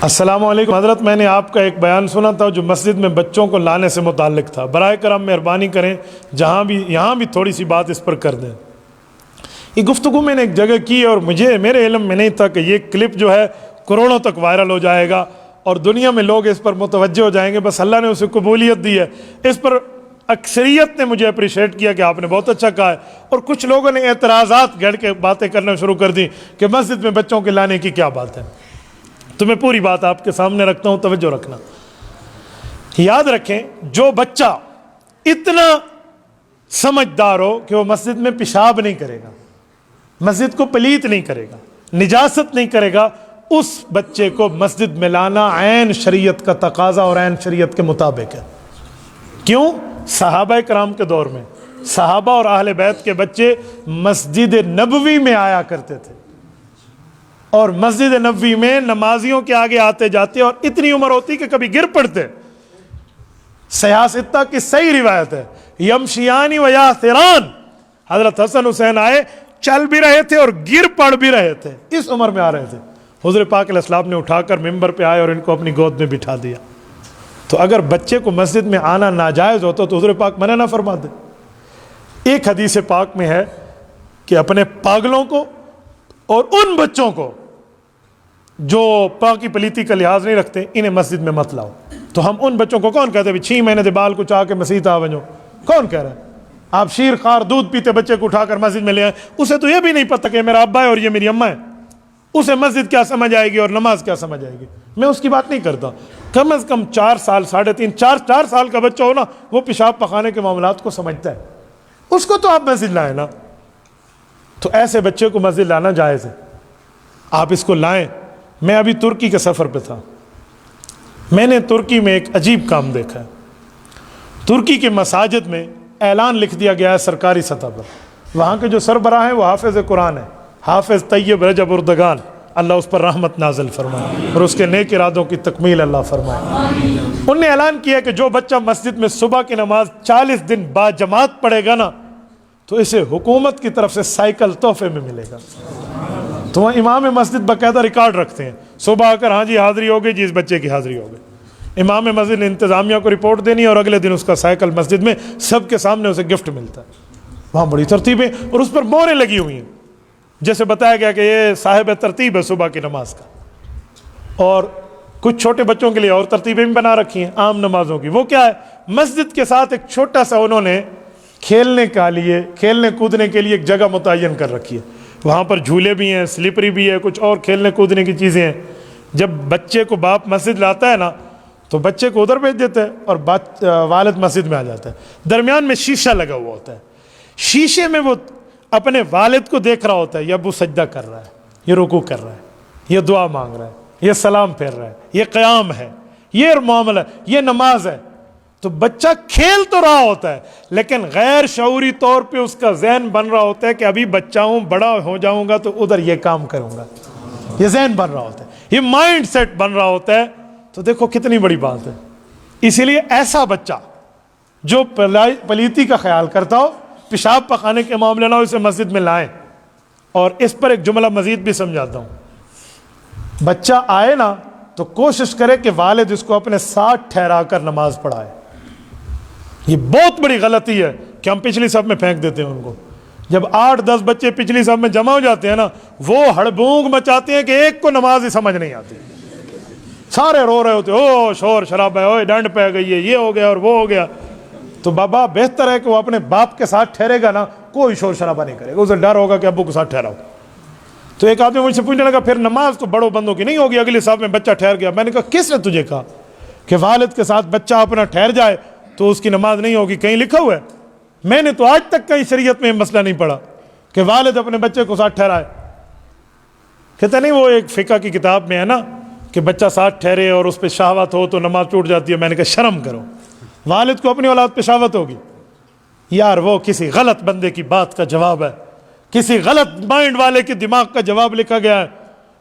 السلام علیکم حضرت، میں نے آپ کا ایک بیان سنا تھا جو مسجد میں بچوں کو لانے سے متعلق تھا. برائے کرم مہربانی کریں یہاں بھی تھوڑی سی بات اس پر کر دیں. یہ گفتگو میں نے ایک جگہ کی اور میرے علم میں نہیں تھا کہ یہ کلپ جو ہے کروڑوں تک وائرل ہو جائے گا اور دنیا میں لوگ اس پر متوجہ ہو جائیں گے. بس اللہ نے اسے قبولیت دی ہے. اس پر اکثریت نے مجھے اپریشیٹ کیا کہ آپ نے بہت اچھا کہا ہے، اور کچھ لوگوں نے اعتراضات گڑھ کے باتیں کرنا شروع کر دی کہ مسجد میں بچوں کے لانے کی کیا بات ہے. تو میں پوری بات آپ کے سامنے رکھتا ہوں، توجہ رکھنا. یاد رکھیں، جو بچہ اتنا سمجھدار ہو کہ وہ مسجد میں پیشاب نہیں کرے گا، مسجد کو پلیت نہیں کرے گا، نجاست نہیں کرے گا، اس بچے کو مسجد میں لانا عین شریعت کا تقاضا اور عین شریعت کے مطابق ہے. کیوں؟ صحابہ کرام کے دور میں صحابہ اور اہل بیت کے بچے مسجد نبوی میں آیا کرتے تھے، اور مسجد نبوی میں نمازیوں کے آگے آتے جاتے اور اتنی عمر ہوتی کہ کبھی گر پڑتے. سیاستہ کی صحیح روایت ہے، یمشیانی و یاثران، حضرت حسن حسین آئے، چل بھی رہے تھے اور گر پڑ بھی رہے تھے، اس عمر میں آ رہے تھے. حضور پاک علیہ السلام نے اٹھا کر ممبر پہ آئے اور ان کو اپنی گود میں بٹھا دیا. تو اگر بچے کو مسجد میں آنا ناجائز ہوتا تو حضور پاک منع نہ فرماتے. ایک حدیث پاک میں ہے کہ اپنے پاگلوں کو اور ان بچوں کو جو پاکی پلیتی کا لحاظ نہیں رکھتے انہیں مسجد میں مت لاؤ. تو ہم ان بچوں کو کون کہتے ہیں 6 مہینے دے بال کو چاہ کے مسجد آ ونجو؟ کون کہہ رہا ہے؟ آپ شیر خار دودھ پیتے بچے کو اٹھا کر مسجد میں لے آئیں، اسے تو یہ بھی نہیں پتہ کہ میرا ابا ہے اور یہ میری اماں ہے. اسے مسجد کیا سمجھ آئے گی اور نماز کیا سمجھ آئے گی؟ میں اس کی بات نہیں کرتا. کم از کم 4 سال 3.5 4 سال کا بچہ ہو نا، وہ پیشاب پخانے کے معاملات کو سمجھتا ہے، اس کو تو آپ مسجد لائیں نا. تو ایسے بچے کو مسجد لانا جائز ہے، آپ اس کو لائیں. میں ابھی ترکی کے سفر پہ تھا، میں نے ترکی میں ایک عجیب کام دیکھا ہے. ترکی کے مساجد میں اعلان لکھ دیا گیا ہے سرکاری سطح پر. وہاں کے جو سربراہ ہیں وہ حافظ قرآن ہے، حافظ طیب رجب اردگان، اللہ اس پر رحمت نازل فرمائے اور اس کے نیک ارادوں کی تکمیل اللہ فرمائے. انہوں نے اعلان کیا کہ جو بچہ مسجد میں صبح کی نماز 40 دن با جماعت پڑھے گا نا، تو اسے حکومت کی طرف سے سائیکل تحفے میں ملے گا. تو وہاں امام مسجد باقاعدہ ریکارڈ رکھتے ہیں، صبح آ کر ہاں جی حاضری ہو گئی جی، اس بچے کی حاضری ہو گئی. امام مسجد نے انتظامیہ کو رپورٹ دینی اور اگلے دن اس کا سائیکل مسجد میں سب کے سامنے اسے گفٹ ملتا ہے. وہاں بڑی ترتیبیں اور اس پر موریں لگی ہوئی ہیں، جیسے بتایا گیا کہ یہ صاحب ترتیب ہے صبح کی نماز کا. اور کچھ چھوٹے بچوں کے لیے اور ترتیبیں بھی بنا رکھی ہیں عام نمازوں کی. وہ کیا ہے؟ مسجد کے ساتھ ایک چھوٹا سا انہوں نے کھیلنے کودنے کے لیے ایک جگہ متعین کر رکھی ہے. وہاں پر جھولے بھی ہیں، سلپری بھی ہے، کچھ اور کھیلنے کودنے کی چیزیں ہیں. جب بچے کو باپ مسجد لاتا ہے نا تو بچے کو ادھر بھیج دیتا ہے اور والد مسجد میں آ جاتا ہے. درمیان میں شیشہ لگا ہوا ہوتا ہے، شیشے میں وہ اپنے والد کو دیکھ رہا ہوتا ہے، یہ ابو سجدہ کر رہا ہے، یہ رکوع کر رہا ہے، یہ دعا مانگ رہا ہے، یہ سلام پھیر رہا ہے، یہ قیام ہے، یہ معاملہ ہے، یہ نماز ہے. تو بچہ کھیل تو رہا ہوتا ہے لیکن غیر شعوری طور پہ اس کا ذہن بن رہا ہوتا ہے کہ ابھی بچہ ہوں، بڑا ہو جاؤں گا تو ادھر یہ کام کروں گا. یہ ذہن بن رہا ہوتا ہے، یہ مائنڈ سیٹ بن رہا ہوتا ہے. تو دیکھو کتنی بڑی بات ہے. اسی لیے ایسا بچہ جو پلیتی کا خیال کرتا ہو، پیشاب پخانے کے معاملے نہ ہو، اسے مسجد میں لائیں. اور اس پر ایک جملہ مزید بھی سمجھاتا ہوں. بچہ آئے نا تو کوشش کرے کہ والد اس کو اپنے ساتھ ٹھہرا کر نماز پڑھائے. یہ بہت بڑی غلطی ہے کہ ہم پچھلی صف میں پھینک دیتے ہیں ان کو. جب 8-10 بچے پچھلی صف میں جمع ہو جاتے ہیں نا، وہ ہڑبونگ مچاتے ہیں کہ ایک کو نماز ہی سمجھ نہیں آتی. سارے رو رہے ہوتے، او شور شرابہ ہے، اوے ڈنڈ پہ گئی ہے، یہ ہو گیا اور وہ ہو گیا. تو بابا بہتر ہے کہ وہ اپنے باپ کے ساتھ ٹھہرے گا نا، کوئی شور شرابہ نہیں کرے گا، اسے ڈر ہوگا کہ ابو کے ساتھ ٹھہراؤ. تو ایک آدمی مجھ سے پوچھنے لگا پھر نماز تو بڑوں بندوں کی نہیں ہوگی، اگلی صف میں بچہ ٹھہر گیا. میں نے کہا کس نے تجھے کہا کہ والد کے ساتھ بچہ اپنا ٹھہر جائے تو اس کی نماز نہیں ہوگی؟ کہیں لکھا ہوا ہے؟ میں نے تو آج تک کہیں شریعت میں مسئلہ نہیں پڑھا کہ والد اپنے بچے کو ساتھ ٹھہرائے. کہتا نہیں وہ ایک فقہ کی کتاب میں ہے نا کہ بچہ ساتھ ٹھہرے اور اس پہ شہوت ہو تو نماز ٹوٹ جاتی ہے. میں نے کہا شرم کرو، والد کو اپنی اولاد پہ شہوت ہوگی؟ یار وہ کسی غلط بندے کی بات کا جواب ہے، کسی غلط مائنڈ والے کے دماغ کا جواب لکھا گیا ہے،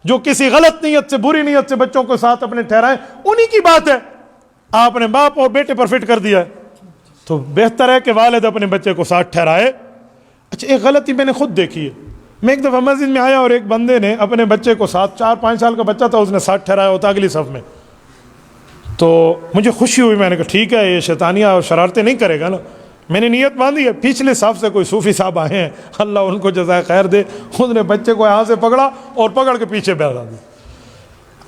جو کسی غلط نیت سے، بری نیت سے بچوں کو ساتھ اپنے ٹھہرائے. انہی کی بات ہے، آپ نے باپ اور بیٹے پر فٹ کر دیا ہے. تو بہتر ہے کہ والد اپنے بچے کو ساتھ ٹھہرائے. اچھا ایک غلطی میں نے خود دیکھی ہے، میں ایک دفعہ مسجد میں آیا اور ایک بندے نے اپنے بچے کو 4-5 سال کا بچہ تھا، اس نے ساتھ ٹھہرایا ہوتا اگلی صف میں. تو مجھے خوشی ہوئی، میں نے کہا ٹھیک ہے یہ شیطانیہ اور شرارتیں نہیں کرے گا نا. میں نے نیت باندھی ہے. پچھلے صف سے کوئی صوفی صاحب آئے ہیں، اللہ ان کو جزائے خیر دے، اس نے بچے کو یہاں سے پکڑا اور پکڑ کے پیچھے بیٹھا دیا.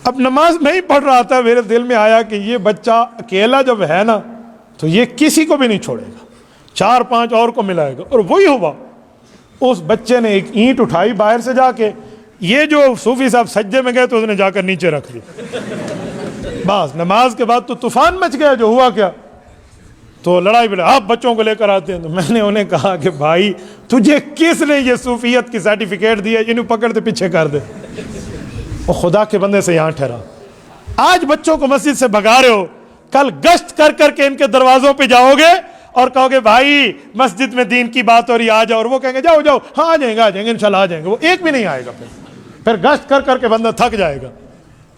اب نماز میں ہی پڑھ رہا تھا، میرے دل میں آیا کہ یہ بچہ اکیلا جب ہے نا تو یہ کسی کو بھی نہیں چھوڑے گا، 4-5 اور کو ملائے گا. اور وہی ہوا، اس بچے نے ایک اینٹ اٹھائی باہر سے جا کے، یہ جو صوفی صاحب سجدے میں گئے تو اس نے جا کر نیچے رکھ دی. بس نماز کے بعد تو طوفان مچ گیا. جو ہوا کیا، تو لڑائی بڑھائی، آپ بچوں کو لے کر آتے ہیں. تو میں نے انہیں کہا کہ بھائی تجھے کس نے یہ صوفیت کی سرٹیفکیٹ دی ہے، انہوں پکڑ دے پیچھے کر دے. اور خدا کے بندے سے یہاں ٹھہرا. آج بچوں کو مسجد سے بھگا رہے ہو، کل گشت کر کر کے ان کے دروازوں پہ جاؤ گے اور کہو گے بھائی مسجد میں دین کی بات ہو رہی آ جاؤ، اور وہ کہیں گے جاؤ جاؤ، ہاں آ جائیں گے انشاءاللہ آ جائیں گے. وہ ایک بھی نہیں آئے گا. پھر گشت کر کر کے بندہ تھک جائے گا.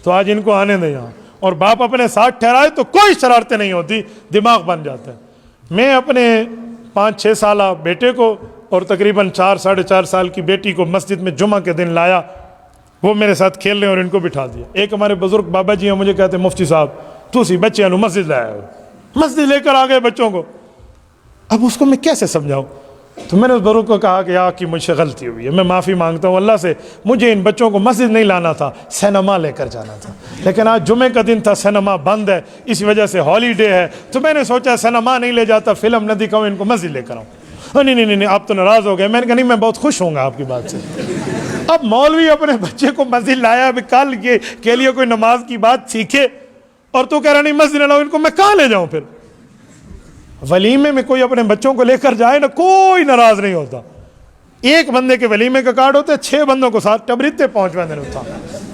تو آج ان کو آنے دیں یہاں، اور باپ اپنے ساتھ ٹھہرائے تو کوئی شرارتیں نہیں ہوتی، دماغ بن جاتا ہے. میں اپنے 5-6 سالہ بیٹے کو اور تقریباً 4-4.5 سال کی بیٹی کو مسجد میں جمعہ کے دن لایا، وہ میرے ساتھ کھیلنے اور ان کو بٹھا دیا. ایک ہمارے بزرگ بابا جی ہیں، مجھے کہتے ہیں مفتی صاحب تو سی بچے انو مسجد لایا ہو، مسجد لے کر آ گئے بچوں کو. اب اس کو میں کیسے سمجھاؤں؟ تو میں نے اس بزرگ کو کہا کہ کہ مجھ سے غلطی ہوئی ہے، میں معافی مانگتا ہوں اللہ سے، مجھے ان بچوں کو مسجد نہیں لانا تھا، سینما لے کر جانا تھا. لیکن آج جمعے کا دن تھا، سینما بند ہے، اس وجہ سے ہالیڈے ہے، تو میں نے سوچا سینما نہیں لے جاتا، فلم نہ دکھاؤں، ان کو مسجد لے کر آؤں. نہیں آپ تو ناراض ہو گئے. میں نے کہا نہیں، میں بہت خوش ہوں گا آپ کی بات سے. اب مولوی اپنے بچے کو مسجد لایا، اب کل کے لیے کوئی نماز کی بات سیکھے، اور تو کہہ رہا نہیں مسجد لاؤ، ان کو میں کہاں لے جاؤں؟ پھر ولیمے میں کوئی اپنے بچوں کو لے کر جائے نا، کوئی ناراض نہیں ہوتا. ایک بندے کے ولیمے کا کارڈ ہوتا ہے، 6 بندوں کو ساتھ ٹبریتے پہنچوانے ہوتا،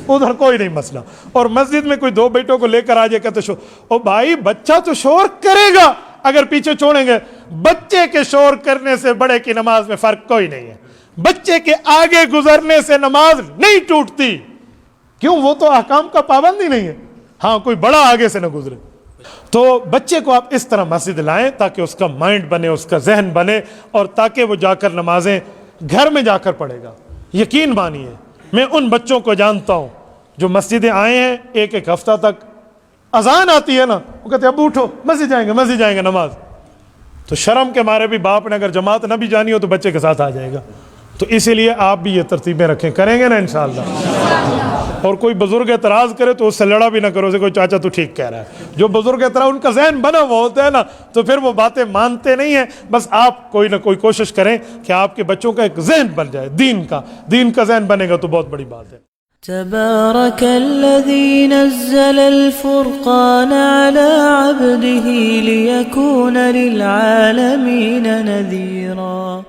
ادھر کوئی نہیں مسئلہ. اور مسجد میں کوئی 2 بیٹوں کو لے کر آ جائے کہ تو شور، او بھائی بچہ تو شور کرے گا اگر پیچھے چھوڑیں گے. بچے کے شور کرنے سے بڑے کی نماز میں فرق کوئی نہیں ہے. بچے کے آگے گزرنے سے نماز نہیں ٹوٹتی. کیوں؟ وہ تو احکام کا پابند ہی نہیں ہے. ہاں کوئی بڑا آگے سے نہ گزرے. تو بچے کو آپ اس طرح مسجد لائیں تاکہ اس کا مائنڈ بنے، اس کا ذہن بنے، اور تاکہ وہ جا کر نمازیں گھر میں جا کر پڑھے گا. یقین مانیے میں ان بچوں کو جانتا ہوں جو مسجدیں آئے ہیں، ایک ہفتہ تک اذان آتی ہے نا، وہ کہتے ہیں ابو اٹھو مسجد جائیں گے نماز. تو شرم کے مارے بھی باپ نے اگر جماعت نہ بھی جانی ہو تو بچے کے ساتھ آ جائے گا. تو اسی لیے آپ بھی یہ ترتیبیں رکھیں، کریں گے نا انشاءاللہ. اور کوئی بزرگ اعتراض کرے تو اس سے لڑا بھی نہ کرو، اسے کوئی چاچا تو ٹھیک کہہ رہا ہے. جو بزرگ اعتراض ان کا ذہن بنا ہوا ہوتا ہے نا، تو پھر وہ باتیں مانتے نہیں ہیں. بس آپ کوئی نہ کوئی کوشش کریں کہ آپ کے بچوں کا ایک ذہن بن جائے، دین کا ذہن بنے گا تو بہت بڑی بات ہے. تبارك الذي نزل الفرقان على عبده ليكون للعالمين نذيرا.